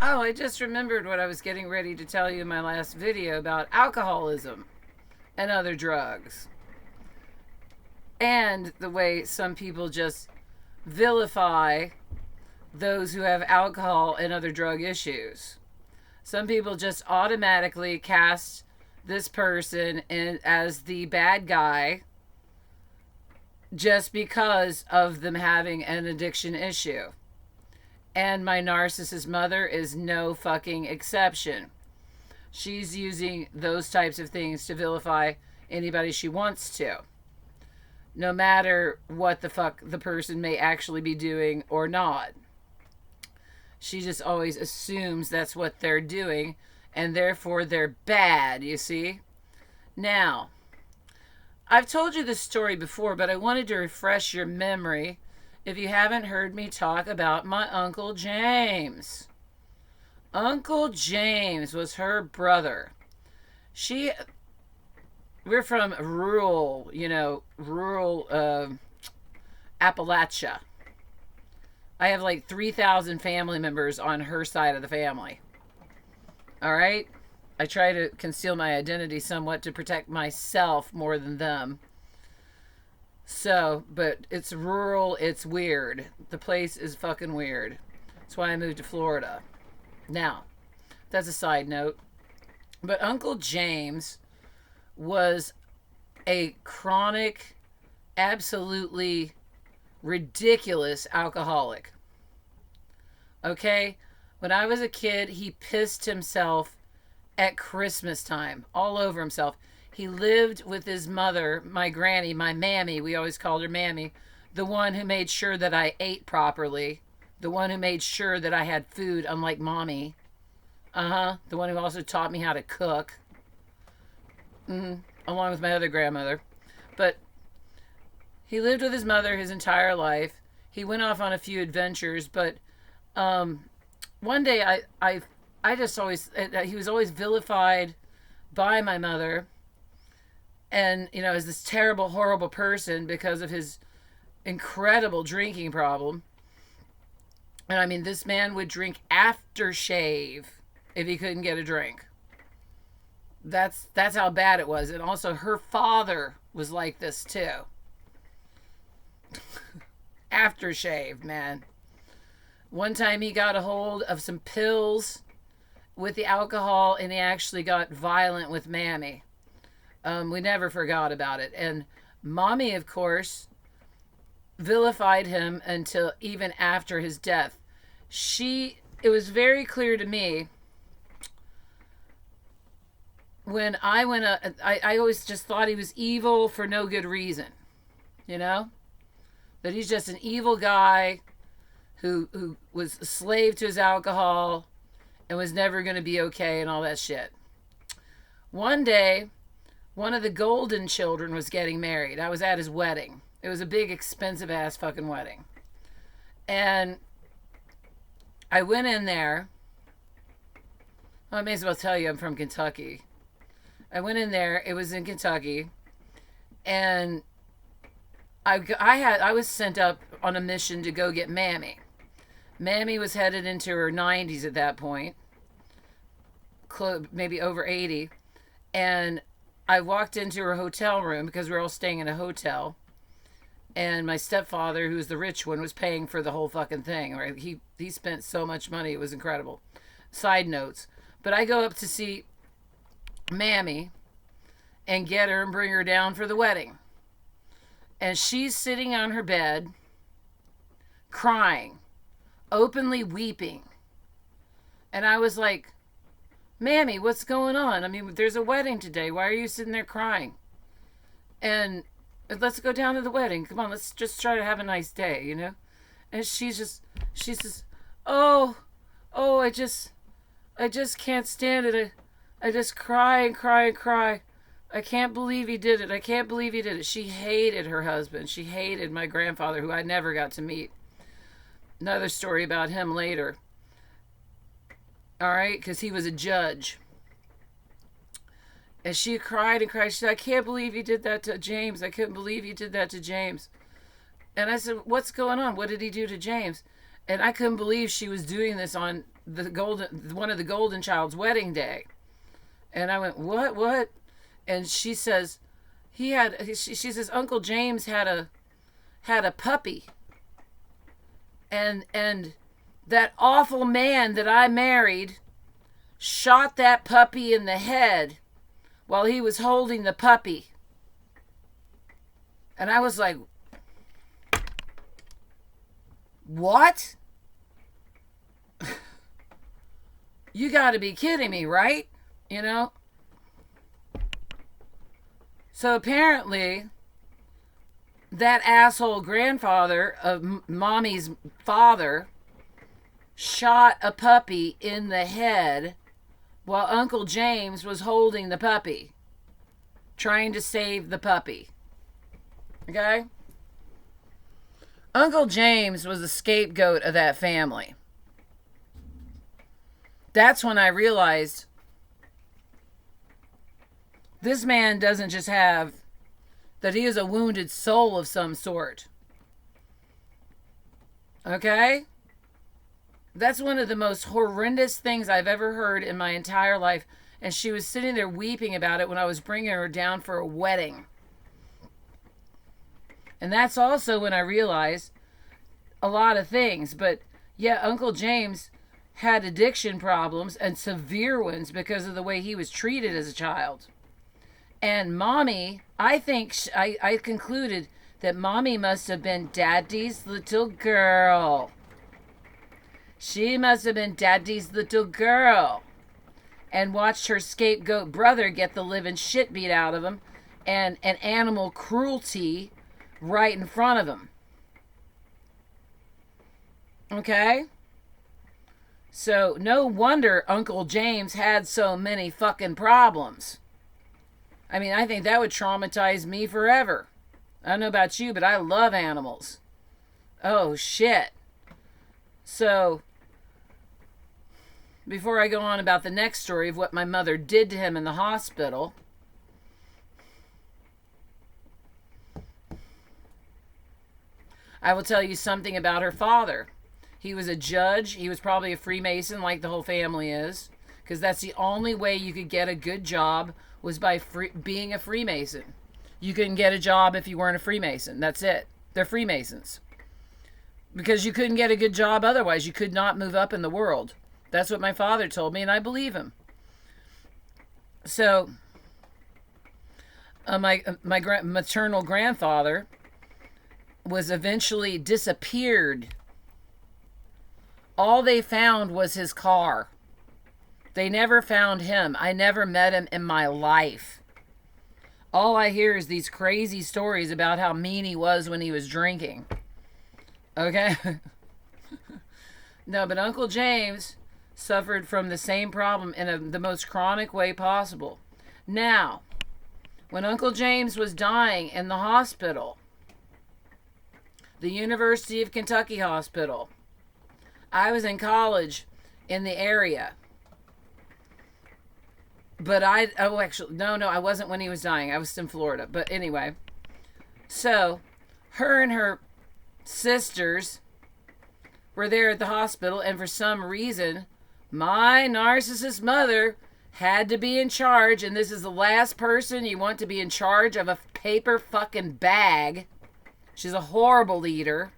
Oh, I just remembered what I was getting ready to tell you in my last video about alcoholism and other drugs. And the way some people just vilify those who have alcohol and other drug issues. Some people just automatically cast this person in as the bad guy just because of them having an addiction issue. And my narcissist mother is no fucking exception. She's using those types of things to vilify anybody she wants to, no matter what the fuck the person may actually be doing or not. She just always assumes that's what they're doing, and therefore they're bad, you see? Now, I've told you this story before, but I wanted to refresh your memory if you haven't heard me talk about my Uncle James. Uncle James was her brother. We're from rural Appalachia. I have like 3,000 family members on her side of the family. All right? I try to conceal my identity somewhat to protect myself more than them. So, but it's rural, it's weird. The place is fucking weird. That's why I moved to Florida. Now, that's a side note. But Uncle James was a chronic, absolutely ridiculous alcoholic. Okay? When I was a kid, he pissed himself at Christmas time, all over himself. He lived with his mother, my granny, my mammy. We always called her Mammy. The one who made sure that I ate properly. The one who made sure that I had food, unlike Mommy. The one who also taught me how to cook. Along with my other grandmother. But he lived with his mother his entire life. He went off on a few adventures, but one day I just always, he was always vilified by my mother. And, as this terrible, horrible person because of his incredible drinking problem. And I mean, this man would drink aftershave if he couldn't get a drink. That's how bad it was. And also her father was like this too. Aftershave, man. One time he got a hold of some pills with the alcohol and he actually got violent with Mammy. We never forgot about it. And Mommy, of course, vilified him until even after his death. It was very clear to me when I went up, I always just thought he was evil for no good reason. That he's just an evil guy who was a slave to his alcohol and was never going to be okay and all that shit. One day, one of the Golden children was getting married. I was at his wedding. It was a big, expensive ass fucking wedding. And I went in there. Well, I may as well tell you I'm from Kentucky. I went in there. It was in Kentucky. And I was sent up on a mission to go get Mammy. Mammy was headed into her 90s at that point. Maybe over 80. And I walked into her hotel room because we were all staying in a hotel. And my stepfather, who was the rich one, was paying for the whole fucking thing. Right? He spent so much money. It was incredible. Side notes. But I go up to see Mammy and get her and bring her down for the wedding. And she's sitting on her bed, crying, openly weeping. And I was like, Mammy, what's going on? I mean, there's a wedding today. Why are you sitting there crying? And let's go down to the wedding. Come on, let's just try to have a nice day, And she says, oh, I just can't stand it. I just cry and cry and cry. I can't believe he did it. I can't believe he did it. She hated her husband. She hated my grandfather, who I never got to meet. Another story about him later. All right, because he was a judge. And she cried and cried. She said, I can't believe he did that to James. I couldn't believe he did that to James. And I said, what's going on? What did he do to James? And I couldn't believe she was doing this on one of the golden child's wedding day. And I went, what? And she says, she says, Uncle James had a puppy. And that awful man that I married shot that puppy in the head while he was holding the puppy. And I was like, what? You got to be kidding me, right? You know? So apparently, that asshole grandfather of Mommy's father shot a puppy in the head while Uncle James was holding the puppy, trying to save the puppy. Okay? Uncle James was the scapegoat of that family. That's when I realized this man doesn't just have, that he is a wounded soul of some sort. Okay? That's one of the most horrendous things I've ever heard in my entire life. And she was sitting there weeping about it when I was bringing her down for a wedding. And that's also when I realized a lot of things. But yeah, Uncle James had addiction problems and severe ones because of the way he was treated as a child. And Mommy, I think, I concluded that Mommy must have been Daddy's little girl. She must have been Daddy's little girl. And watched her scapegoat brother get the living shit beat out of him. And animal cruelty right in front of him. Okay? So, no wonder Uncle James had so many fucking problems. I mean, I think that would traumatize me forever. I don't know about you, but I love animals. Oh, shit. So, before I go on about the next story of what my mother did to him in the hospital, I will tell you something about her father. He was a judge. He was probably a Freemason like the whole family is. Because that's the only way you could get a good job was by being a Freemason. You couldn't get a job if you weren't a Freemason. That's it. They're Freemasons. Because you couldn't get a good job otherwise. You could not move up in the world. That's what my father told me, and I believe him. So, my maternal grandfather was eventually disappeared. All they found was his car. They never found him. I never met him in my life. All I hear is these crazy stories about how mean he was when he was drinking. Okay? No, but Uncle James suffered from the same problem in the most chronic way possible. Now, when Uncle James was dying in the hospital, the University of Kentucky Hospital, I was in college in the area. But I wasn't when he was dying. I was in Florida. But anyway, so her and her sisters were there at the hospital, and for some reason, my narcissist mother had to be in charge, and this is the last person you want to be in charge of a paper fucking bag. She's a horrible leader.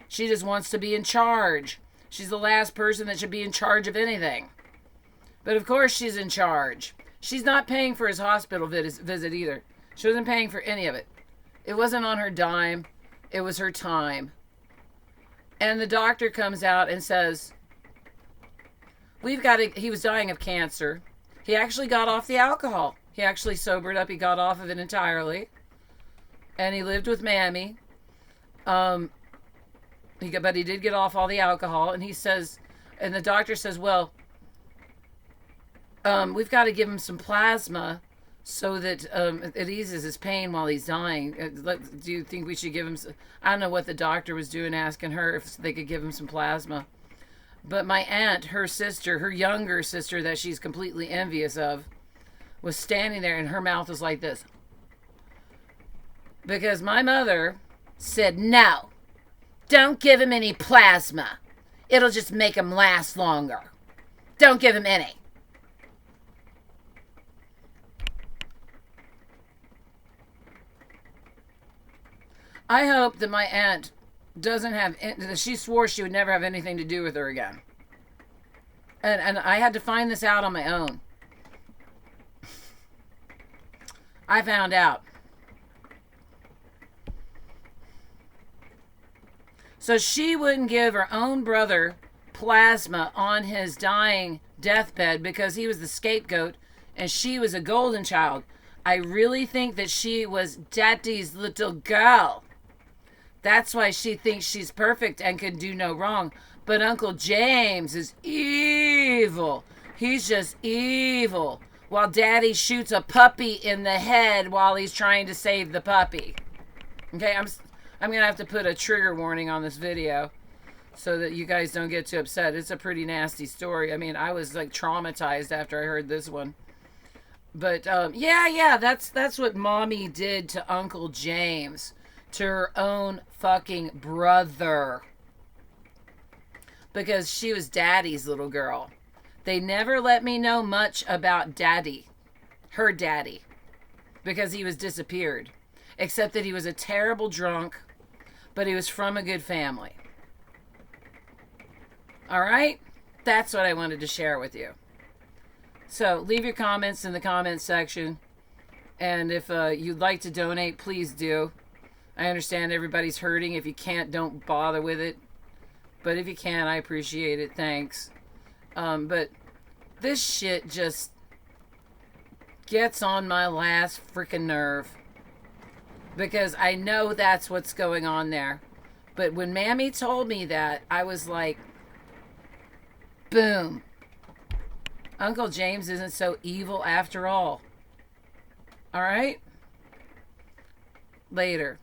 She just wants to be in charge. She's the last person that should be in charge of anything. But of course she's in charge. She's not paying for his hospital visit either. She wasn't paying for any of it. It wasn't on her dime. It was her time. And the doctor comes out and says, he was dying of cancer. He actually got off the alcohol. He actually sobered up. He got off of it entirely. And he lived with Mammy. But he did get off all the alcohol. And he says, and the doctor says, well, we've got to give him some plasma so that it eases his pain while he's dying. Do you think we should give him some? I don't know what the doctor was doing, asking her if they could give him some plasma. But my aunt, her sister, her younger sister that she's completely envious of, was standing there and her mouth was like this. Because my mother said, no, don't give him any plasma. It'll just make him last longer. Don't give him any. I hope that my aunt doesn't have. She swore she would never have anything to do with her again. And I had to find this out on my own. I found out. So she wouldn't give her own brother plasma on his dying deathbed because he was the scapegoat and she was a golden child. I really think that she was Daddy's little girl. That's why she thinks she's perfect and can do no wrong. But Uncle James is evil. He's just evil. While Daddy shoots a puppy in the head while he's trying to save the puppy. Okay, I'm going to have to put a trigger warning on this video so that you guys don't get too upset. It's a pretty nasty story. I mean, I was like traumatized after I heard this one. But yeah, that's what Mommy did to Uncle James, to her own fucking brother. Because she was Daddy's little girl. They never let me know much about Daddy, her daddy, because he was disappeared. Except that he was a terrible drunk, but he was from a good family. All right? That's what I wanted to share with you. So leave your comments in the comments section. And if you'd like to donate, please do. I understand everybody's hurting. If you can't, don't bother with it. But if you can, I appreciate it. Thanks. But this shit just gets on my last freaking nerve. Because I know that's what's going on there. But when Mammy told me that, I was like, boom. Uncle James isn't so evil after all. All right? Later.